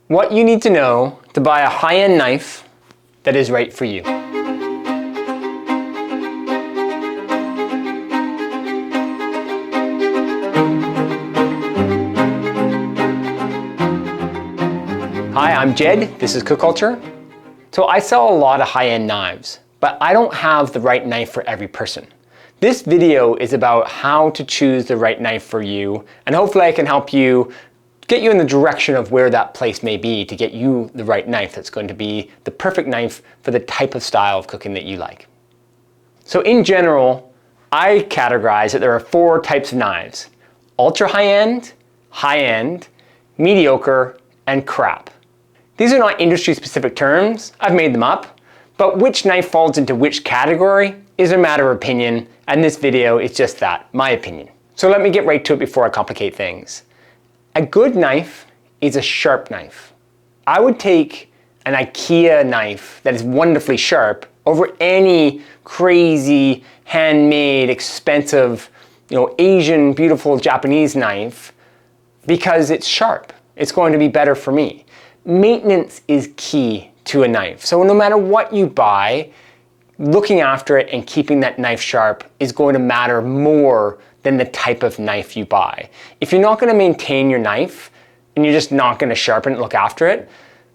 What you need to know to buy a high-end knife that is right for you. Hi, I'm Jed, this is Cook Culture. So I sell a lot of high-end knives, but I don't have the right knife for every person. This video is about how to choose the right knife for you, and hopefully I can help you get you in the direction of where that place may be to get you the right knife that's going to be the perfect knife for the type of style of cooking that you like. So in general, I categorize that there are 4 types of knives: ultra high-end, mediocre, and crap. These are not industry-specific terms, I've made them up, but which knife falls into which category is a matter of opinion, and this video is just that, my opinion. So let me get right to it before I complicate things. A good knife is a sharp knife. I would take an IKEA knife that is wonderfully sharp over any crazy, handmade, expensive, Asian, beautiful Japanese knife because it's sharp. It's going to be better for me. Maintenance is key to a knife. So no matter what you buy, looking after it and keeping that knife sharp is going to matter more than the type of knife you buy. If you're not going to maintain your knife and you're just not going to sharpen it, look after it,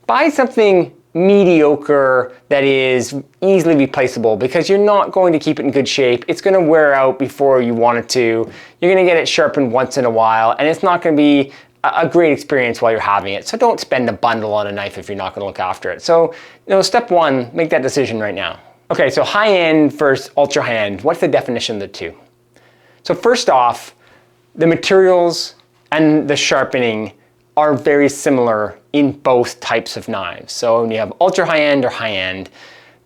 buy something mediocre that is easily replaceable because you're not going to keep it in good shape. It's going to wear out before you want it to. You're going to get it sharpened once in a while, and it's not going to be a great experience while you're having it. So don't spend a bundle on a knife if you're not going to look after it. So, step 1, make that decision right now. Okay, so high-end versus ultra high-end. What's the definition of the two? So first off, the materials and the sharpening are very similar in both types of knives. So when you have ultra high-end or high-end,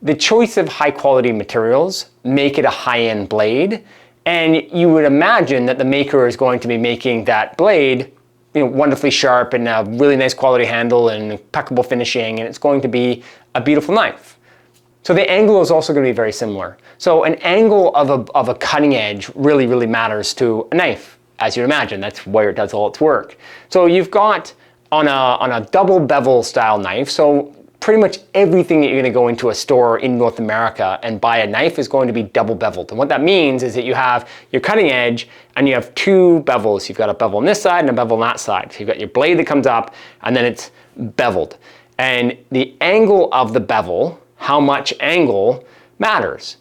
the choice of high-quality materials make it a high-end blade, and you would imagine that the maker is going to be making that blade wonderfully sharp and a really nice quality handle and impeccable finishing, and it's going to be a beautiful knife. So the angle is also going to be very similar. So an angle of a cutting edge really matters to a knife, as you'd imagine. That's where it does all its work. So you've got on a double bevel style knife, so pretty much everything that you're going to go into a store in North America and buy a knife is going to be double beveled. And what that means is that you have your cutting edge and you have 2 bevels. You've got a bevel on this side and a bevel on that side. So you've got your blade that comes up and then it's beveled. And the angle of the bevel, how much angle, matters.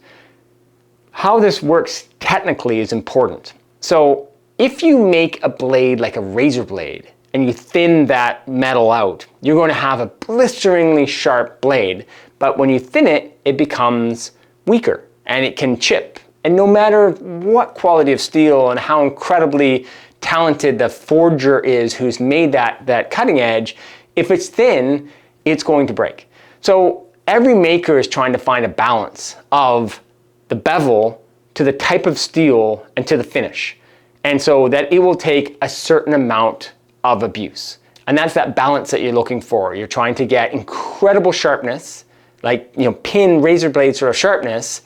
How this works technically is important. So if you make a blade like a razor blade and you thin that metal out, you're going to have a blisteringly sharp blade. But when you thin it, it becomes weaker and it can chip. And no matter what quality of steel and how incredibly talented the forger is who's made that cutting edge, if it's thin, it's going to break. So every maker is trying to find a balance of the bevel to the type of steel and to the finish. And so that it will take a certain amount of abuse. And that's that balance that you're looking for. You're trying to get incredible sharpness, like pin razor blade sort of sharpness,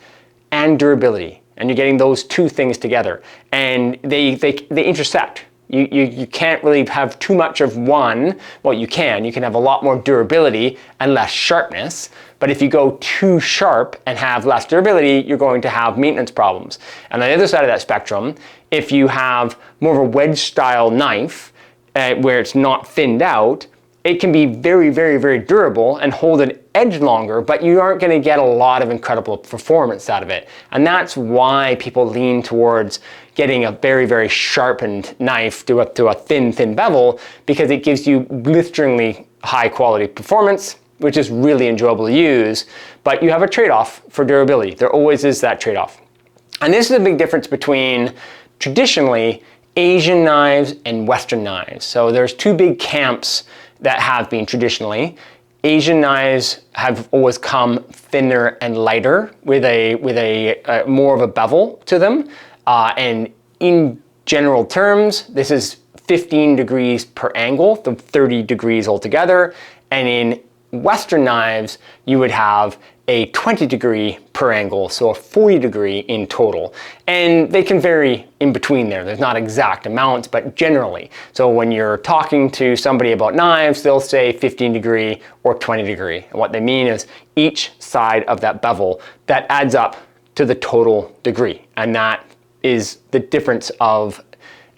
and durability. And you're getting those 2 things together. And they intersect. You can't really have too much of one. Well, you can have a lot more durability and less sharpness. But if you go too sharp and have less durability, you're going to have maintenance problems. And on the other side of that spectrum, if you have more of a wedge style knife, where it's not thinned out, it can be very durable and hold an edge longer, but you aren't going to get a lot of incredible performance out of it. And that's why people lean towards getting a very sharpened knife to a thin bevel, because it gives you blisteringly high quality performance, which is really enjoyable to use, but you have a trade-off for durability. There always is that trade-off. And this is a big difference between traditionally Asian knives and Western knives. So there's 2 big camps that have been traditionally. Asian knives have always come thinner and lighter with a more of a bevel to them. And in general terms, this is 15 degrees per angle, so 30 degrees altogether. And in Western knives, you would have a 20 degree per angle, so a 40 degree in total. And they can vary in between there. There's not exact amounts, but generally. So when you're talking to somebody about knives, they'll say 15 degree or 20 degree. And what they mean is each side of that bevel, that adds up to the total degree. And that is the difference of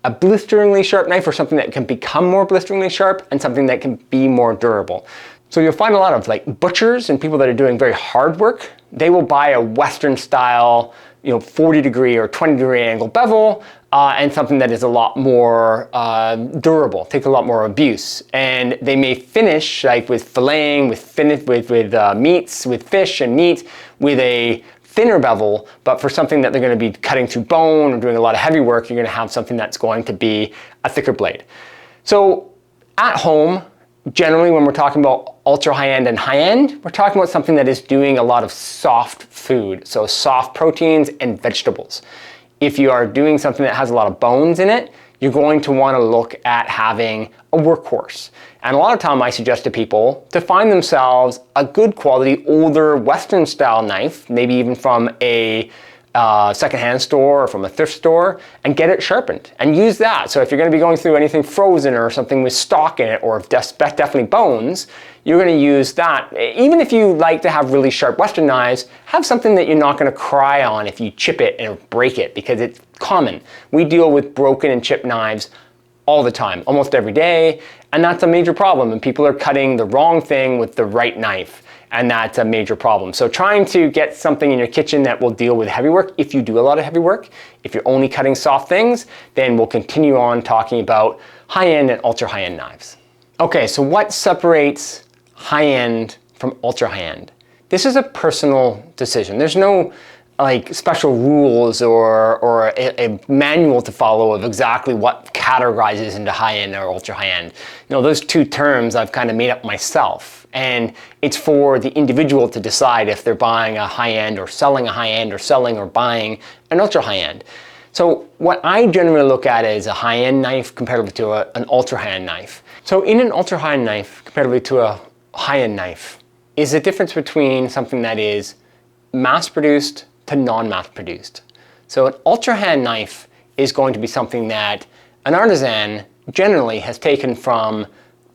a blisteringly sharp knife, or something that can become more blisteringly sharp, and something that can be more durable. So you'll find a lot of like butchers and people that are doing very hard work, they will buy a Western style, 40 degree or 20 degree angle bevel, and something that is a lot more durable, takes a lot more abuse. And they may finish like with filleting, with meats, with fish and meat, with a thinner bevel, but for something that they're going to be cutting through bone or doing a lot of heavy work, you're going to have something that's going to be a thicker blade. So at home, generally when we're talking about ultra high-end and high-end, we're talking about something that is doing a lot of soft food, so soft proteins and vegetables. If you are doing something that has a lot of bones in it, you're going to want to look at having a workhorse. And a lot of time I suggest to people to find themselves a good quality, older Western style knife, maybe even from a secondhand store or from a thrift store, and get it sharpened and use that. So if you're going to be going through anything frozen or something with stock in it, or definitely bones, you're going to use that. Even if you like to have really sharp Western knives, have something that you're not going to cry on if you chip it and break it, because it's common. We deal with broken and chipped knives all the time, almost every day, and that's a major problem, and people are cutting the wrong thing with the right knife. And that's a major problem. So trying to get something in your kitchen that will deal with heavy work, if you do a lot of heavy work. If you're only cutting soft things, then we'll continue on talking about high-end and ultra high-end knives. Okay, so what separates high-end from ultra high-end? This is a personal decision. There's no like special rules or a manual to follow of exactly what categorizes into high-end or ultra high-end. Those two terms I've kind of made up myself, and it's for the individual to decide if they're buying a high-end or selling a high-end, or selling or buying an ultra high-end. So what I generally look at is a high-end knife comparatively to an ultra high-end knife. So in an ultra high-end knife comparatively to a high-end knife is the difference between something that is mass-produced to non-mass produced. So an ultra high-end knife is going to be something that an artisan generally has taken from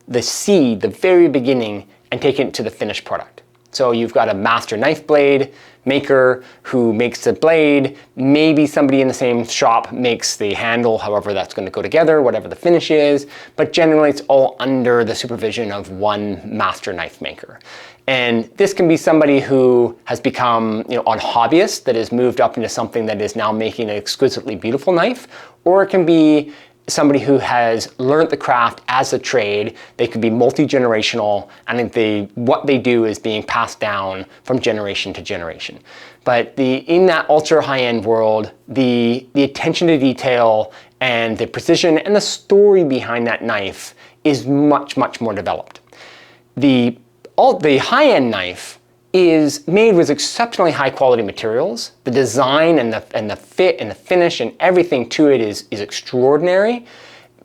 the seed, the very beginning, and taken it to the finished product. So you've got a master knife blade maker who makes the blade, maybe somebody in the same shop makes the handle, however that's going to go together, whatever the finish is, but generally it's all under the supervision of one master knife maker. And this can be somebody who has become, a hobbyist that has moved up into something that is now making an exquisitely beautiful knife, or it can be somebody who has learned the craft as a trade. They could be multi-generational, and what they do is being passed down from generation to generation. But in that ultra high-end world, the attention to detail and the precision and the story behind that knife is much, much more developed. The high-end knife is made with exceptionally high quality materials. The design and the fit and the finish and everything to it is extraordinary,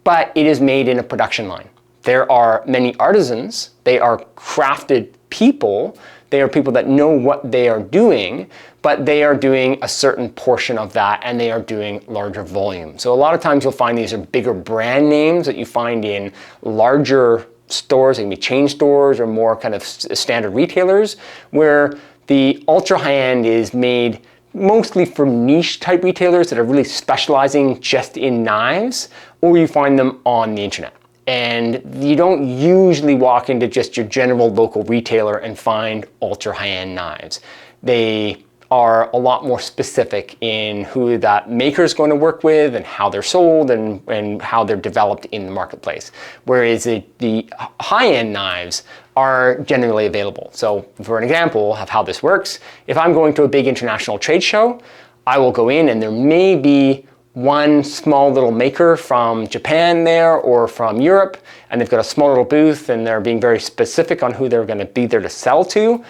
but it is made in a production line. There are many artisans. They are crafted people. They are people that know what they are doing, but they are doing a certain portion of that, and they are doing larger volume. So a lot of times you'll find these are bigger brand names that you find in larger stores. They can be chain stores or more kind of standard retailers, where the ultra high-end is made mostly for niche type retailers that are really specializing just in knives, or you find them on the internet. And you don't usually walk into just your general local retailer and find ultra high-end knives. They are a lot more specific in who that maker is going to work with and how they're sold and how they're developed in the marketplace. Whereas the high-end knives are generally available. So for an example of how this works, if I'm going to a big international trade show, I will go in and there may be one small little maker from Japan there or from Europe, and they've got a small little booth and they're being very specific on who they're going to be there to sell to.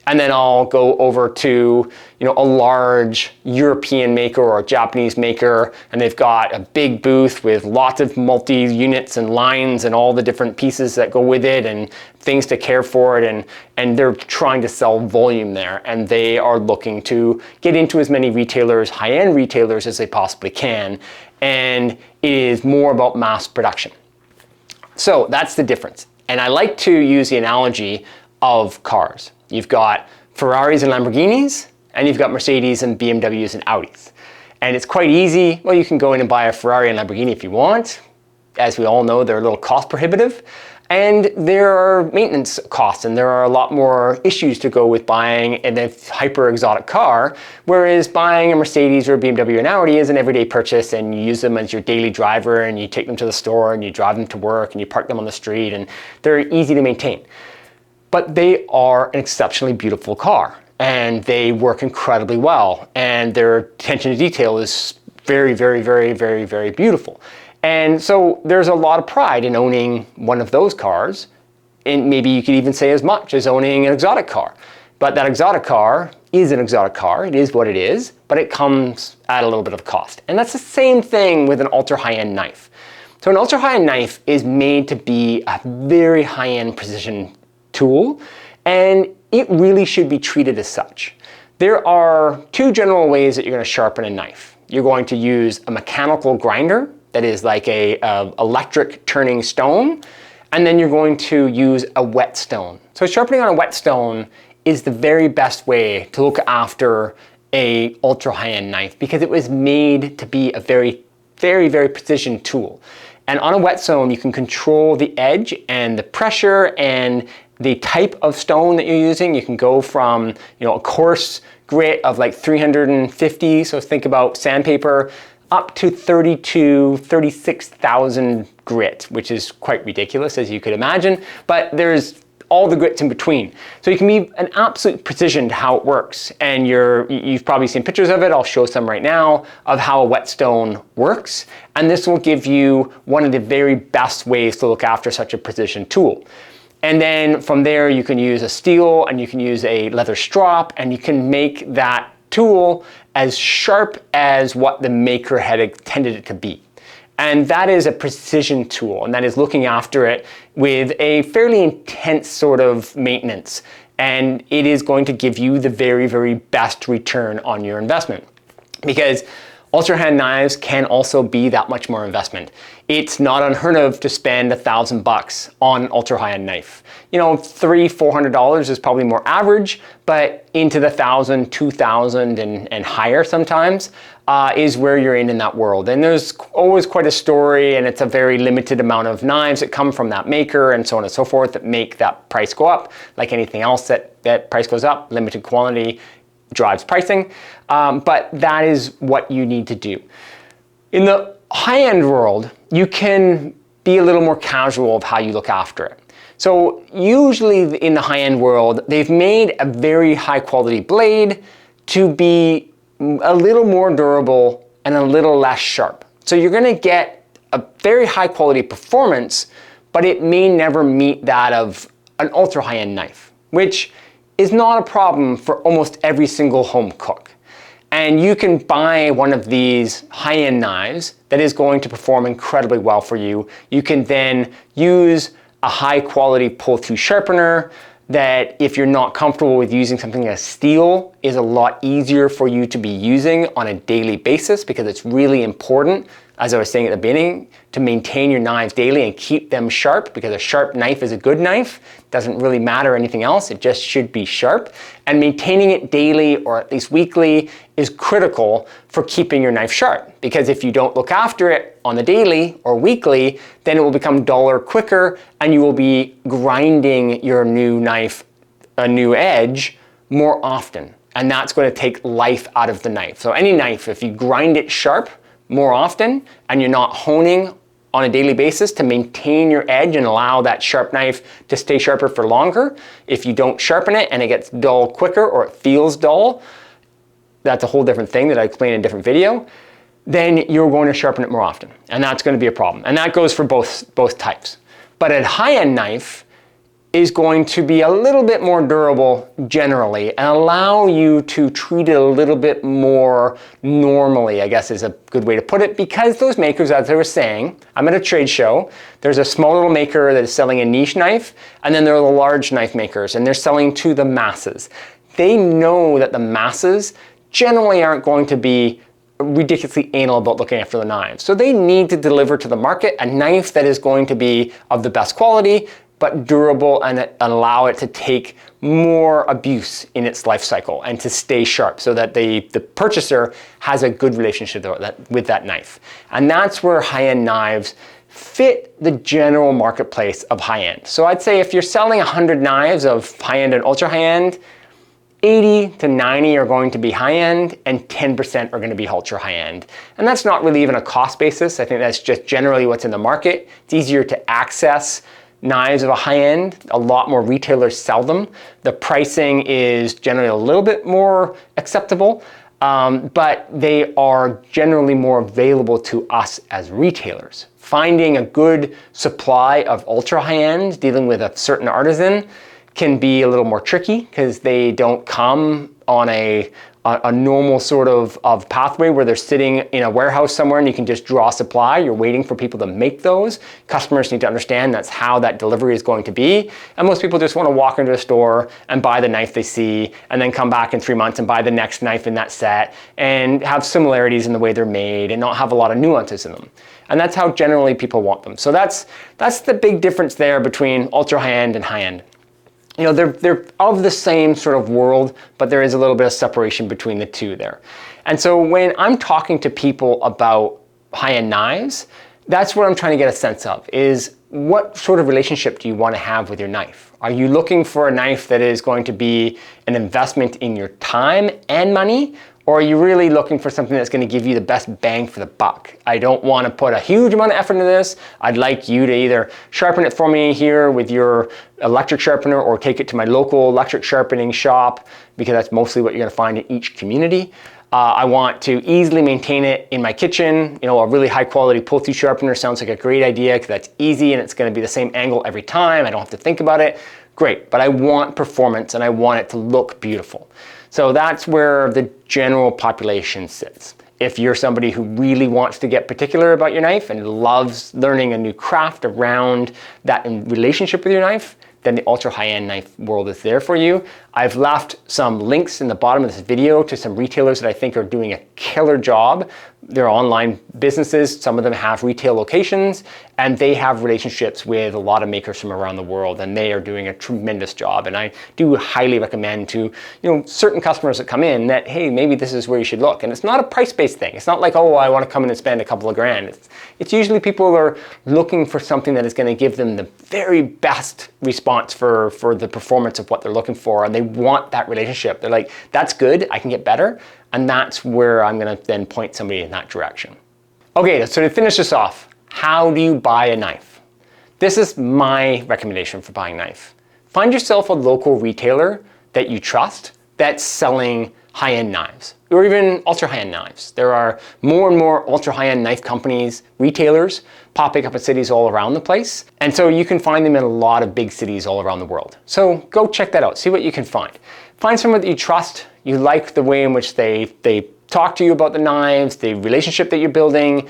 and then I'll go over to, a large European maker or a Japanese maker, and they've got a big booth with lots of multi-units and lines and all the different pieces that go with it and things to care for it, and they're trying to sell volume there, and they are looking to get into as many retailers, high-end retailers, as they possibly can, and it is more about mass production. So that's the difference. And I like to use the analogy of cars. You've got Ferraris and Lamborghinis, and you've got Mercedes and BMWs and Audis. And it's quite easy. Well, you can go in and buy a Ferrari and Lamborghini if you want. As we all know, they're a little cost prohibitive. And there are maintenance costs, and there are a lot more issues to go with buying a hyper exotic car, whereas buying a Mercedes or a BMW and Audi is an everyday purchase, and you use them as your daily driver, and you take them to the store, and you drive them to work, and you park them on the street, and they're easy to maintain. But they are an exceptionally beautiful car, and they work incredibly well, and their attention to detail is very, very, very, very, very beautiful. And so there's a lot of pride in owning one of those cars, and maybe you could even say as much as owning an exotic car. But that exotic car is an exotic car, it is what it is, but it comes at a little bit of cost. And that's the same thing with an ultra high-end knife. So an ultra high-end knife is made to be a very high-end precision tool, and it really should be treated as such. There are two general ways that you're going to sharpen a knife. You're going to use a mechanical grinder, that is like a electric turning stone, and then you're going to use a whetstone. So sharpening on a whetstone is the very best way to look after a ultra high-end knife, because it was made to be a very, very, very precision tool. And on a whetstone, you can control the edge and the pressure and the type of stone that you're using. You can go from, a coarse grit of like 350, so think about sandpaper, up to 36,000 grit, which is quite ridiculous, as you could imagine, but there's all the grits in between. So you can be an absolute precision to how it works. And you've probably seen pictures of it. I'll show some right now of how a whetstone works. And this will give you one of the very best ways to look after such a precision tool. And then from there, you can use a steel, and you can use a leather strop, and you can make that tool as sharp as what the maker had intended it to be. And that is a precision tool, and that is looking after it with a fairly intense sort of maintenance. And it is going to give you the very, very best return on your investment, because ultra high-end knives can also be that much more investment. It's not unheard of to spend $1,000 on an ultra high-end knife. $300-400 is probably more average, but into the $1,000, $2,000 and higher sometimes is where you're in that world. And there's always quite a story, and it's a very limited amount of knives that come from that maker and so on and so forth that make that price go up. Like anything else that price goes up, limited quantity drives pricing, but that is what you need to do. In the high-end world, you can be a little more casual of how you look after it. So usually in the high-end world, they've made a very high-quality blade to be a little more durable and a little less sharp. So you're going to get a very high-quality performance, but it may never meet that of an ultra high-end knife, which is not a problem for almost every single home cook. And you can buy one of these high-end knives that is going to perform incredibly well for you. You can then use a high-quality pull-through sharpener that, if you're not comfortable with using something as steel, is a lot easier for you to be using on a daily basis, because it's really important, as I was saying at the beginning, to maintain your knives daily and keep them sharp, because a sharp knife is a good knife. Doesn't really matter anything else, it just should be sharp. And maintaining it daily, or at least weekly, is critical for keeping your knife sharp, because if you don't look after it on the daily or weekly, then it will become duller quicker, and you will be grinding your new knife, a new edge, more often. And that's going to take life out of the knife. So any knife, if you grind it sharp more often, and you're not honing on a daily basis to maintain your edge and allow that sharp knife to stay sharper for longer, if you don't sharpen it and it gets dull quicker, or it feels dull, that's a whole different thing that I explained in a different video, then you're going to sharpen it more often. And that's going to be a problem. And that goes for both types. But a high-end knife, is going to be a little bit more durable generally and allow you to treat it a little bit more normally, I guess is a good way to put it, because those makers, as I was saying, I'm at a trade show, there's a small little maker that is selling a niche knife, and then there are the large knife makers, and they're selling to the masses. They know that the masses generally aren't going to be ridiculously anal about looking after the knives. So they need to deliver to the market a knife that is going to be of the best quality, but durable, and allow it to take more abuse in its life cycle and to stay sharp so that the purchaser has a good relationship with that knife. And that's where high-end knives fit the general marketplace of high-end. So I'd say if you're selling 100 knives of high-end and ultra high-end, 80 to 90 are going to be high-end and 10% are going to be ultra high-end. And that's not really even a cost basis. I think that's just generally what's in the market. It's easier to access knives of a high-end. A lot more retailers sell them. The pricing is generally a little bit more acceptable, but they are generally more available to us as retailers. Finding a good supply of ultra high-end, dealing with a certain artisan, can be a little more tricky because they don't come on a normal sort of pathway where they're sitting in a warehouse somewhere and you can just draw supply. You're waiting for people to make those. Customers need to understand that's how that delivery is going to be. And most people just want to walk into a store and buy the knife they see and then come back in 3 months and buy the next knife in that set and have similarities in the way they're made and not have a lot of nuances in them. And that's how generally people want them. So that's the big difference there between ultra high-end and high-end. You know, they're of the same sort of world, but there is a little bit of separation between the two there. And so when I'm talking to people about high-end knives, that's what I'm trying to get a sense of, is what sort of relationship do you want to have with your knife? Are you looking for a knife that is going to be an investment in your time and money? Or are you really looking for something that's going to give you the best bang for the buck? I don't want to put a huge amount of effort into this. I'd like you to either sharpen it for me here with your electric sharpener or take it to my local electric sharpening shop, because that's mostly what you're going to find in each community. I want to easily maintain it in my kitchen. You know, a really high quality pull-through sharpener sounds like a great idea because that's easy and it's going to be the same angle every time. I don't have to think about it. Great, but I want performance and I want it to look beautiful. So that's where the general population sits. If you're somebody who really wants to get particular about your knife and loves learning a new craft around that in relationship with your knife, then the ultra high-end knife world is there for you. I've left some links in the bottom of this video to some retailers that I think are doing a killer job. They're online businesses, some of them have retail locations, and they have relationships with a lot of makers from around the world, and they are doing a tremendous job. And I do highly recommend to, certain customers that come in that, hey, maybe this is where you should look. And it's not a price-based thing. It's not like, oh, I want to come in and spend a couple of grand. It's usually people are looking for something that is going to give them the very best response for the performance of what they're looking for, and they want that relationship. They're like, that's good, I can get better. And that's where I'm going to then point somebody in that direction. Okay, so to finish this off, how do you buy a knife? This is my recommendation for buying a knife. Find yourself a local retailer that you trust that's selling high-end knives, or even ultra high-end knives. There are more and more ultra high-end knife companies, retailers, popping up in cities all around the place. And so you can find them in a lot of big cities all around the world. So go check that out, see what you can find. Find someone that you trust, you like the way in which they talk to you about the knives, the relationship that you're building,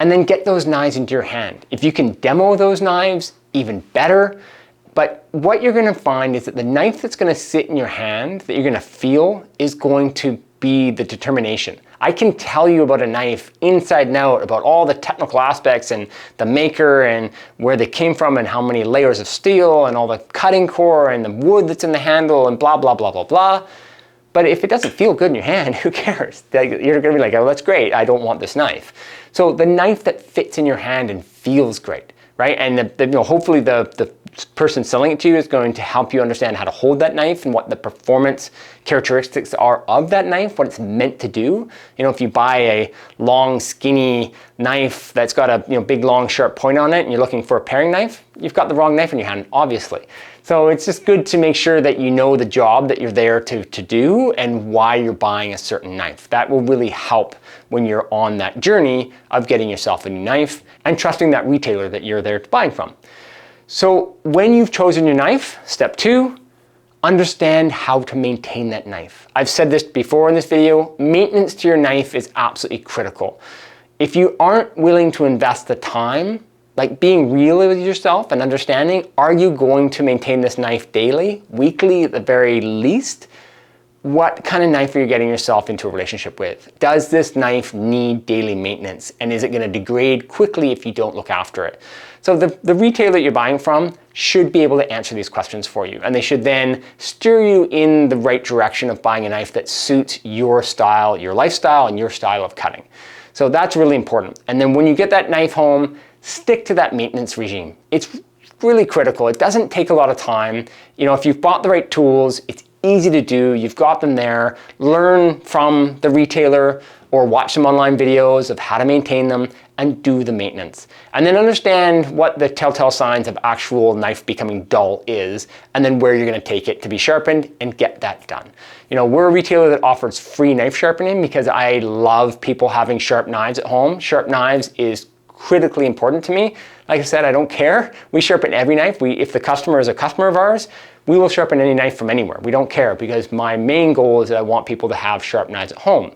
and then get those knives into your hand. If you can demo those knives, even better. But what you're going to find is that the knife that's going to sit in your hand, that you're going to feel, is going to be the determination. I can tell you about a knife inside and out, about all the technical aspects and the maker and where they came from and how many layers of steel and all the cutting core and the wood that's in the handle and blah, blah, blah, blah, blah. But if it doesn't feel good in your hand, who cares? You're going to be like, oh, that's great. I don't want this knife. So the knife that fits in your hand and feels great, right? And hopefully the person selling it to you is going to help you understand how to hold that knife and what the performance characteristics are of that knife, what it's meant to do. If you buy a long, skinny knife that's got a big, long, sharp point on it and you're looking for a paring knife, you've got the wrong knife in your hand, obviously. So it's just good to make sure that you know the job that you're there to do and why you're buying a certain knife. That will really help when you're on that journey of getting yourself a new knife and trusting that retailer that you're there buying from. So when you've chosen your knife, step 2, understand how to maintain that knife. I've said this before in this video, maintenance to your knife is absolutely critical. If you aren't willing to invest the time, like being real with yourself and understanding, are you going to maintain this knife daily, weekly at the very least? What kind of knife are you getting yourself into a relationship with? Does this knife need daily maintenance? And is it going to degrade quickly if you don't look after it? So the retailer that you're buying from should be able to answer these questions for you. And they should then steer you in the right direction of buying a knife that suits your style, your lifestyle, and your style of cutting. So that's really important. And then when you get that knife home, stick to that maintenance regime. It's really critical. It doesn't take a lot of time. You know, if you've bought the right tools, it's easy to do, you've got them there. Learn from the retailer or watch some online videos of how to maintain them and do the maintenance. And then understand what the telltale signs of actual knife becoming dull is, and then where you're going to take it to be sharpened and get that done. You know, we're a retailer that offers free knife sharpening because I love people having sharp knives at home. Sharp knives is critically important to me. Like I said, I don't care. We sharpen every knife. If the customer is a customer of ours, we will sharpen any knife from anywhere. We don't care, because my main goal is that I want people to have sharp knives at home.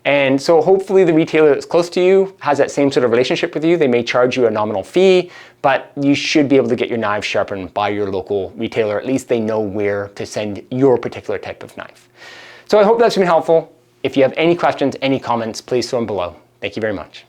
And so hopefully the retailer that's close to you has that same sort of relationship with you. They may charge you a nominal fee, but you should be able to get your knives sharpened by your local retailer. At least they know where to send your particular type of knife. So I hope that's been helpful. If you have any questions, any comments, please throw them below. Thank you very much.